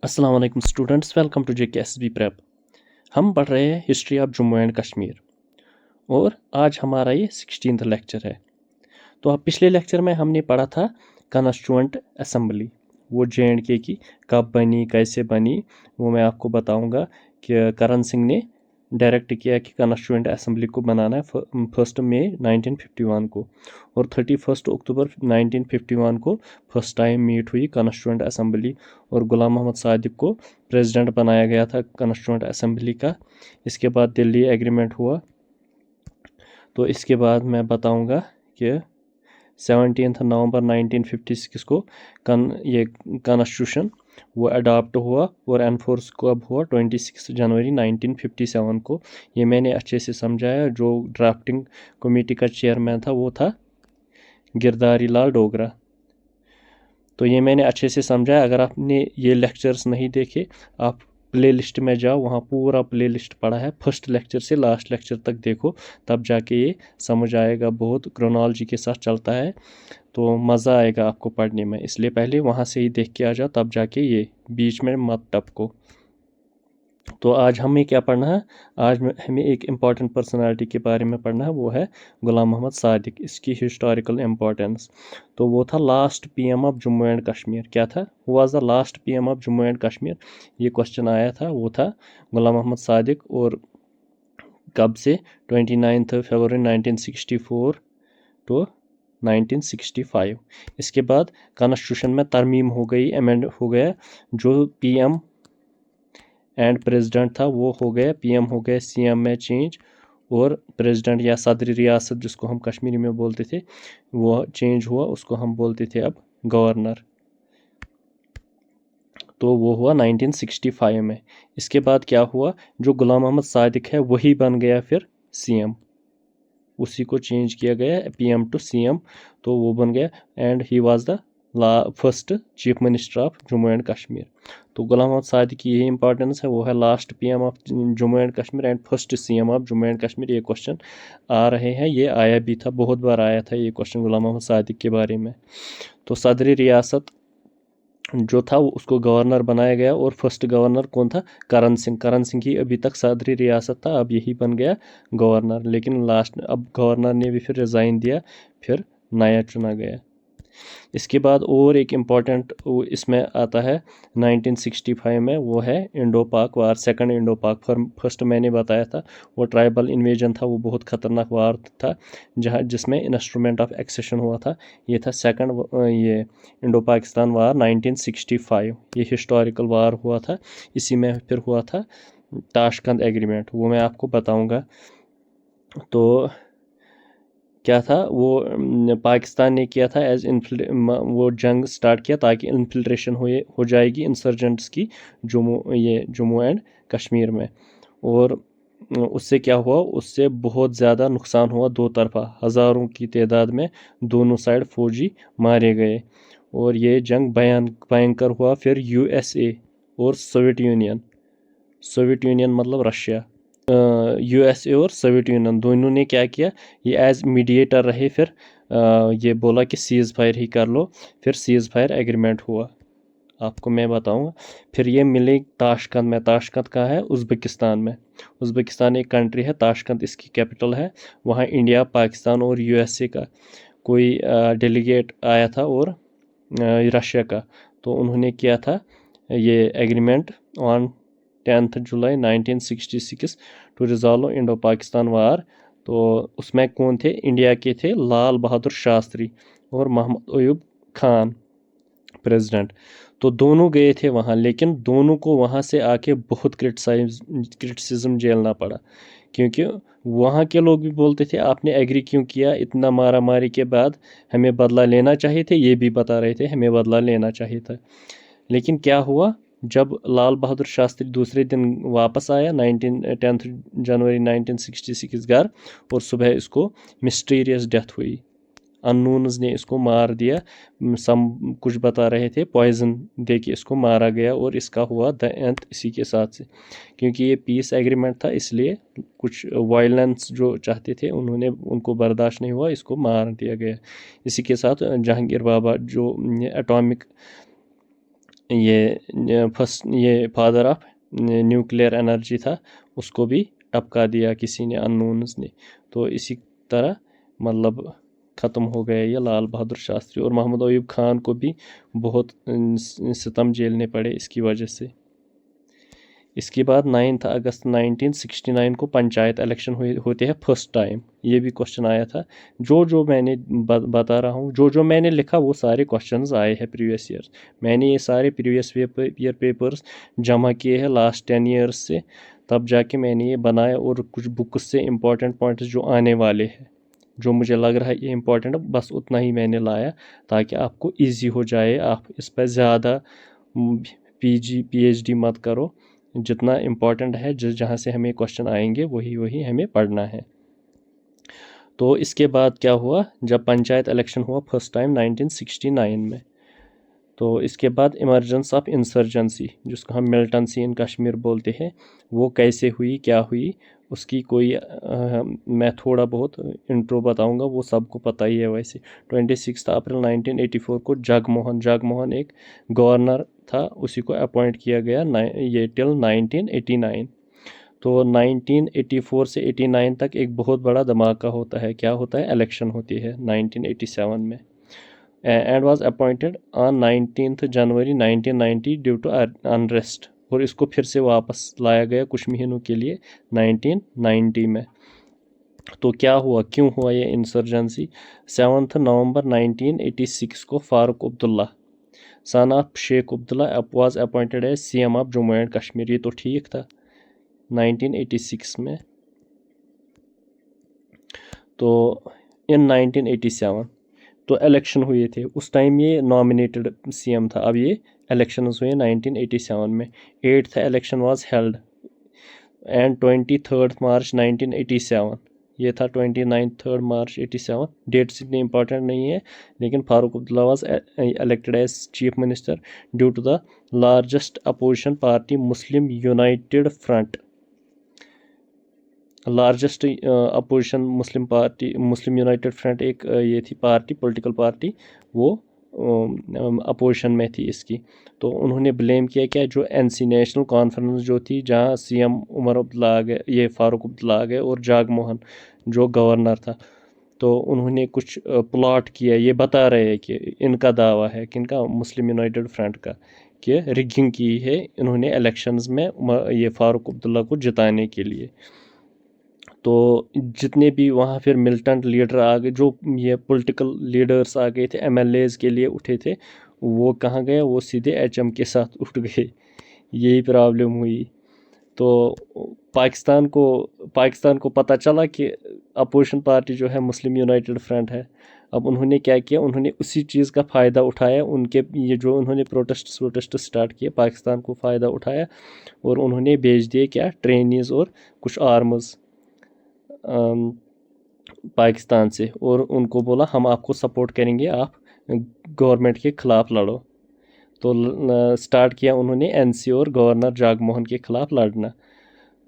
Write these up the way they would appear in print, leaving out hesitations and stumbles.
अस्सलाम वालेकुम students, welcome to JKSB prep. हम पढ़ रहे हैं history of Jammu and Kashmir और आज हमारा ये 16th लेक्चर है। तो अब पिछले लेक्चर में हमने पढ़ा था कॉन्स्टिट्यूएंट असेंबली, वो JNK की कब बनी, कैसे बनी, वो मैं आपको बताऊंगा कि करण सिंह ने डायरेक्ट किया कि कॉन्स्टिट्यूएंट असेंबली को बनाना है 1 मई 1951 को, और 31 अक्टूबर 1951 को फर्स्ट टाइम मीट हुई कॉन्स्टिट्यूएंट असेंबली और गुलाम मोहम्मद सादिक को प्रेसिडेंट बनाया गया था कॉन्स्टिट्यूएंट असेंबली का। इसके बाद दिल्ली एग्रीमेंट हुआ। तो इसके बाद मैं बताऊंगा कि 17 नवंबर 1956 को ये कॉन्स्टिट्यूशन वो अडॉप्ट हुआ और एनफोर्स कब हुआ 26 जनवरी 1957 को। ये मैंने अच्छे से समझाया। जो ड्राफ्टिंग कमेटी का चेयरमैन था वो था गिरधारी लाल डोगरा। तो ये मैंने अच्छे से समझाया। अगर आपने ये लेक्चर्स नहीं देखे, आप प्ले लिस्ट में जाओ, वहाँ पूरा प्ले लिस्ट पड़ा है, फर्स्ट लेक्चर से लास्ट लेक्चर तक देखो, तब जाके ये समझ आएगा। बहुत क्रोनोलॉजी के साथ चलता है तो मज़ा आएगा आपको पढ़ने में, इसलिए पहले वहाँ से ही देख के आ जाओ, तब जाके ये बीच में मत टपको। तो आज हमें क्या पढ़ना है? आज हमें एक इम्पॉर्टेंट पर्सनालिटी के बारे में पढ़ना है, वो है गुलाम मोहम्मद सादिक, इसकी हिस्टोरिकल इम्पोर्टेंस। तो वो था last PM of Jammu and Kashmir. क्या था? Was the last PM of Jammu and Kashmir, ये क्वेश्चन आया था। वो था गुलाम मोहम्मद सादिक, और कब से? 29 फरवरी 1964 टू 1965। इसके बाद कॉन्स्टिट्यूशन में तरमीम हो गई, अमेंड हो गया। जो PM एंड प्रेसिडेंट था वो हो गया, PM हो गया CM में चेंज, और प्रेसिडेंट या सदर रियासत जिसको हम कश्मीरी में बोलते थे वो चेंज हुआ, उसको हम बोलते थे अब गवर्नर। तो वो हुआ 1965 में। इसके बाद क्या हुआ? जो गुलाम मोहम्मद सादिक है वही बन गया फिर CM, उसी को चेंज किया गया PM टू CM, तो वो बन गया, and he was the first chief minister of Jammu and Kashmir. तो गुलाम मोहम्मद सादिक की यही इंपॉर्टेंस है, वो है last PM of Jammu and Kashmir and first CM of Jammu and Kashmir. ये क्वेश्चन आ रहे हैं, ये आया भी था, बहुत बार आया था ये क्वेश्चन गुलाम मोहम्मद सादिक के बारे में। तो सदरी रियासत जो था वो उसको गवर्नर बनाया गया, और फर्स्ट गवर्नर कौन था? करण सिंह। करण सिंह की अभी तक सदरी रियासत था, अब यही बन गया गवर्नर, लेकिन लास्ट अब गवर्नर ने भी फिर रिज़ाइन दिया, फिर नया चुना गया। इसके बाद और एक इम्पॉर्टेंट इसमें आता है 1965 में, वो है इंडो पाक वार, सेकंड इंडो पाक। फर्स्ट मैंने बताया था वो ट्राइबल इन्वेजन था, वो बहुत ख़तरनाक वार था जिसमें इंस्ट्रूमेंट ऑफ एक्सेशन हुआ था। ये था सेकंड ये इंडो पाकिस्तान वार 1965। ये हिस्टोरिकल वार हुआ था। इसी में फिर हुआ था ताशकंद एग्रीमेंट, वो मैं आपको बताऊँगा। तो क्या था वो पाकिस्तान ने किया था वो जंग स्टार्ट किया ताकि इन्फिल्ट्रेशन हो जाएगी इंसर्जेंट्स की जम्मू एंड कश्मीर में। और उससे क्या हुआ? उससे बहुत ज़्यादा नुकसान हुआ दो तरफा, हज़ारों की तादाद में दोनों साइड फौजी मारे गए, और ये जंग भयंकर हुआ। फिर USA और सोवियत यूनियन मतलब रशिया, USA और सोवियत यूनियन दोनों ने क्या किया? ये एज मीडिएटर रहे। फिर ये बोला कि सीज़ फायर ही कर लो, फिर सीज़ फायर एग्रीमेंट हुआ, आपको मैं बताऊंगा। फिर ये मिले ताशकंद में। ताशकंद कहाँ है? उज़्बेकिस्तान में। उज़्बेकिस्तान एक कंट्री है, ताशकंद इसकी कैपिटल है। वहाँ इंडिया, पाकिस्तान और USA का कोई डेलीगेट आया था, और रशिया का। तो उन्होंने किया था ये एग्रीमेंट ऑन 10 जुलाई 1966 to resolve Indo Pakistan war. तो उसमें कौन थे? इंडिया के थे लाल बहादुर शास्त्री और मोहम्मद अयूब खान प्रेसिडेंट। तो दोनों गए थे वहाँ, लेकिन दोनों को वहाँ से आके बहुत क्रिटिसिज्म झेलना पड़ा, क्योंकि वहाँ के लोग भी बोलते थे आपने एग्री क्यों किया? इतना मारा मारी के बाद हमें बदला लेना चाहिए थे। ये भी बता रहे थे हमें बदला लेना चाहिए था। लेकिन क्या हुआ? जब लाल बहादुर शास्त्री दूसरे दिन वापस आया 10 जनवरी 1966 घर, और सुबह इसको मिस्टीरियस डेथ हुई। अननोन्स ने इसको मार दिया। सम कुछ बता रहे थे पॉइजन दे के इसको मारा गया, और इसका हुआ द एंड इसी के साथ से। क्योंकि ये पीस एग्रीमेंट था, इसलिए कुछ वायलेंस जो चाहते थे उनको बर्दाश्त नहीं हुआ, इसको मार दिया गया। इसी के साथ जहांगीर बाबा जो एटॉमिक ये फर्स्ट ये फादर ऑफ न्यूक्लियर एनर्जी था, उसको भी टपका दिया किसी ने, अननोन्स ने। तो इसी तरह मतलब ख़त्म हो गया ये लाल बहादुर शास्त्री। और मोहम्मद अयूब खान को भी बहुत सितम झेलने पड़े इसकी वजह से। इसके बाद 9 अगस्त 1969 को पंचायत इलेक्शन होते हैं फर्स्ट टाइम। ये भी क्वेश्चन आया था। जो मैंने बता रहा हूँ, जो मैंने लिखा वो सारे क्वेश्चंस आए हैं प्रीवियस ईयर्स। मैंने ये सारे प्रीवियस ईयर पेपर्स जमा किए हैं लास्ट 10 ईयर्स से, तब जाके मैंने ये बनाया। और कुछ बुक्स से इम्पॉर्टेंट पॉइंट्स जो आने वाले हैं, जो मुझे लग रहा है ये इम्पॉर्टेंट है, बस उतना ही मैंने लाया ताकि आपको ईजी हो जाए। आप इस पर ज़्यादा PhD मत करो। जितना इम्पॉर्टेंट है, जहाँ से हमें क्वेश्चन आएंगे वही हमें पढ़ना है। तो इसके बाद क्या हुआ, जब पंचायत इलेक्शन हुआ फर्स्ट टाइम 1969 में, तो इसके बाद इमरजेंस ऑफ इंसर्जेंसी, जिसको हम मिलिटेंसी इन कश्मीर बोलते हैं, वो कैसे हुई, क्या हुई, उसकी कोई मैं थोड़ा बहुत इंट्रो बताऊंगा, वो सबको पता ही है वैसे। 26 अप्रैल 1984 को जगमोहन एक गवर्नर था, उसी को अपॉइंट किया गया ये टिल 1989। तो 1984 से 89 तक एक बहुत बड़ा धमाका होता है। क्या होता है, इलेक्शन होती है 1987 में, and was appointed on 19 January 1990 due to unrest. और इसको फिर से वापस लाया गया कुछ महीनों के लिए 1990 में। तो क्या हुआ, क्यों हुआ ये इंसर्जेंसी? 7 नवंबर 1986 को Farooq Abdullah son of Sheikh Abdullah was appointed as CM of Jammu and Kashmir. ये तो ठीक था 1986 में। तो इन 1987 तो इलेक्शन हुए थे, उस टाइम ये नॉमिनेटेड CM था, अब ये इलेक्शंस हुए 1987 में। 8th election was held and 23 मार्च 1987 ये था। 3 मार्च 87 डेट्स इतनी इंपॉर्टेंट नहीं है, लेकिन Farooq Abdullah was elected as chief minister due to the largest opposition party Muslim United Front. Largest opposition Muslim United Front एक ये थी पार्टी, पॉलिटिकल पार्टी, वो अपोजिशन में थी इसकी। तो उन्होंने ब्लेम किया क्या, जो NC नेशनल कॉन्फ्रेंस जो थी, जहाँ CM उमर अब्दुल्ला आ गए, ये फारूक अब्दुल्ला आ गए, और जगमोहन जो गवर्नर था, तो उन्होंने कुछ प्लॉट किया। ये बता रहे हैं कि इनका दावा है, किनका, मुस्लिम यूनाइटेड फ्रंट का, कि रिगिंग की है इन्होंने इलेक्शंस में ये फारूक अब्दुल्ला को जिताने के लिए। तो जितने भी वहाँ फिर मिलिटेंट लीडर आ गए, जो ये पॉलिटिकल लीडर्स आ गए थे, MLAs के लिए उठे थे, वो कहाँ गए, वो सीधे HM के साथ उठ गए। यही प्रॉब्लम हुई। तो पाकिस्तान को पता चला कि अपोजिशन पार्टी जो है मुस्लिम यूनाइटेड फ्रंट है। अब उन्होंने क्या किया, उन्होंने उसी चीज़ का फ़ायदा उठाया। उनके ये जो उन्होंने प्रोटेस्ट स्टार्ट किए, पाकिस्तान को फ़ायदा उठाया, और उन्होंने भेज दिए क्या, ट्रेनीज़ और कुछ आर्म्स पाकिस्तान से, और उनको बोला हम आपको सपोर्ट करेंगे, आप गवर्नमेंट के ख़िलाफ़ लड़ो। तो स्टार्ट किया उन्होंने NC और गवर्नर जगमोहन के ख़िलाफ़ लड़ना।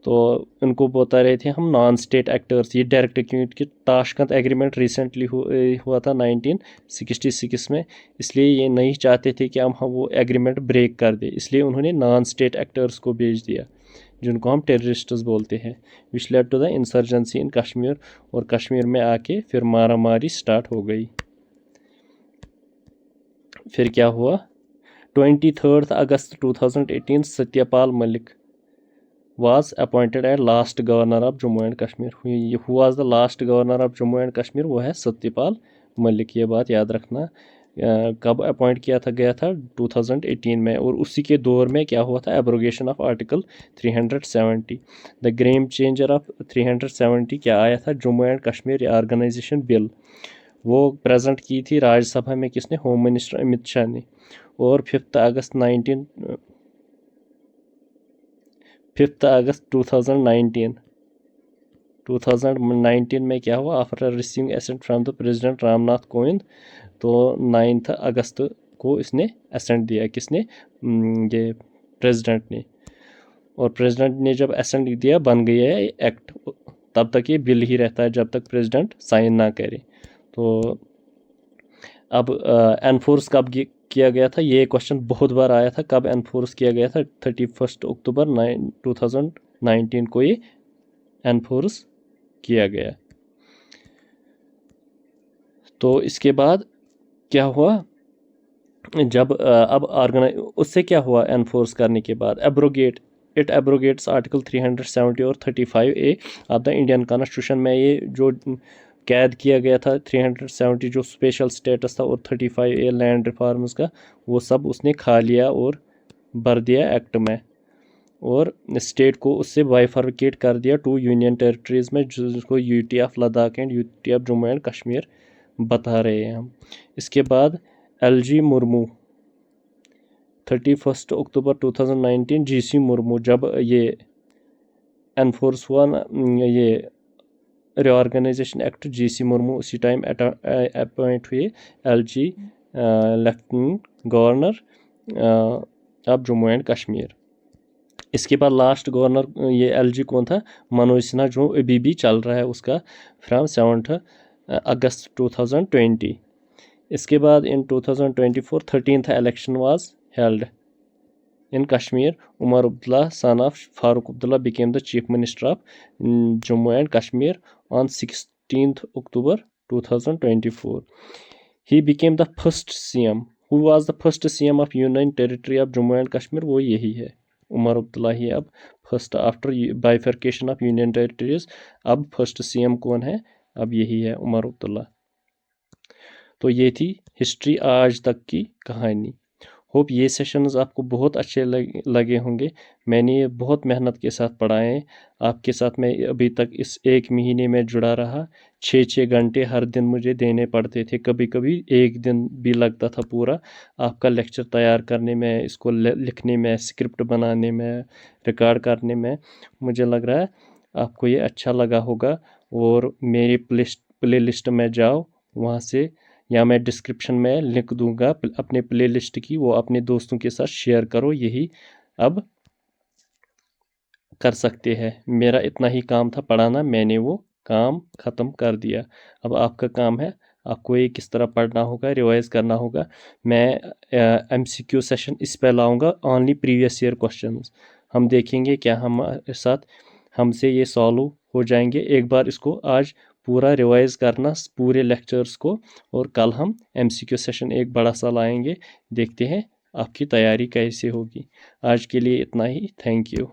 तो उनको बता रहे थे हम नॉन स्टेट एक्टर्स, ये डायरेक्ट, क्योंकि ताशकंद एग्रीमेंट रिसेंटली हुआ था 1966 में, इसलिए ये नहीं चाहते थे कि हम वो एग्रीमेंट ब्रेक कर दे, इसलिए उन्होंने नॉन स्टेट एक्टर्स को भेज दिया, जिनको हम टेररिस्ट्स बोलते हैं, which led to the insurgency in Kashmir. और कश्मीर में आके फिर मारा मारी स्टार्ट हो गई। फिर क्या हुआ, 23 अगस्त 2018 Satyapal Malik was appointed as last governor of Jammu and Kashmir. Who was the last governor of Jammu and Kashmir? वो है सत्यपाल मलिक। ये बात याद रखना। कब अपॉइंट किया था, गया था 2018 में। और उसी के दौर में क्या हुआ था, abrogation of article 370, the game changer of 370 क्या आया था, Jammu and Kashmir organisation bill. वो प्रेजेंट की थी राज्यसभा में, किसने, होम मिनिस्टर अमित शाह ने। और 5 अगस्त 2019 में क्या हुआ, after receiving assent from the president Ramnath Kovind. तो 9 अगस्त को इसने एसेंट दिया, किसने, ये प्रेसिडेंट ने। और प्रेसिडेंट ने जब एसेंट दिया, बन गया है एक्ट। तब तक ये बिल ही रहता है जब तक प्रेसिडेंट साइन ना करे। तो अब एनफोर्स किया गया था? ये क्वेश्चन बहुत बार आया था, कब एनफोर्स किया गया था? 31 अक्टूबर 2019 को ये एनफोर्स किया गया। तो इसके बाद क्या हुआ, जब अब उससे क्या हुआ एनफोर्स करने के बाद? इट एब्रोगेट्स आर्टिकल 370 और 35A of the Indian constitution में ये जो कैद किया गया था 370 जो स्पेशल स्टेटस था और 35A लैंड रिफॉर्म्स का, वो सब उसने खा लिया और भर दिया एक्ट में, और स्टेट को उससे बाइफर्केट कर दिया 2 यूनियन टेरिटरीज में, जिसको UT of Ladakh and UT of Jammu and Kashmir बता रहे हैं हम। इसके बाद LG मुर्मू 31 अक्टूबर 2019, GC मुर्मू जब ये एनफोर्स हुआ ना, ये रिऑर्गेनाइजेशन एक्ट, GC मुर्मू उसी टाइम अपॉइंट हुए LG lieutenant governor of Jammu and Kashmir. इसके बाद लास्ट गवर्नर ये LG कौन था? मनोज सिन्हा, जो अभी भी चल रहा है उसका फ्रॉम 7 अगस्त 2020। इसके बाद इन 2024 13th election was held in Kashmir. Umar Abdullah, son of Farooq Abdullah, became the chief minister of Jammu and Kashmir on 16th October 2024. He became the first CM. Who was the first CM of Union Territory of Jammu and Kashmir? वो यही है, उमर अब्दुल्ला ही अब first after bifurcation of union territories. अब first CM कौन है? अब यही है, उमर अब्दुल्ला। तो ये थी हिस्ट्री आज तक की कहानी। होप ये सेशंस आपको बहुत अच्छे लगे होंगे। मैंने ये बहुत मेहनत के साथ पढ़ाए हैं। आपके साथ मैं अभी तक इस 1 महीने में जुड़ा रहा। 6 घंटे हर दिन मुझे देने पड़ते थे, कभी कभी 1 दिन भी लगता था पूरा आपका लेक्चर तैयार करने में, इसको लिखने में, स्क्रिप्ट बनाने में, रिकॉर्ड करने में। मुझे लग रहा है आपको ये अच्छा लगा होगा। और मेरी प्ले लिस्ट में जाओ, वहाँ से, या मैं डिस्क्रिप्शन में लिंक दूंगा अपने प्ले लिस्ट की, वो अपने दोस्तों के साथ शेयर करो। यही अब कर सकते हैं। मेरा इतना ही काम था पढ़ाना, मैंने वो काम ख़त्म कर दिया। अब आपका काम है, आपको ये किस तरह पढ़ना होगा, रिवाइज करना होगा। मैं MCQ सेशन इस पर लाऊंगा, ओनली प्रीवियस ईयर क्वेश्चंस हम देखेंगे क्या हमारे साथ हमसे ये सॉल्व हो जाएंगे। एक बार इसको आज पूरा रिवाइज करना पूरे लेक्चर्स को, और कल हम MCQ सेशन एक बड़ा सा लाएंगे। देखते हैं आपकी तैयारी कैसे होगी। आज के लिए इतना ही। Thank you.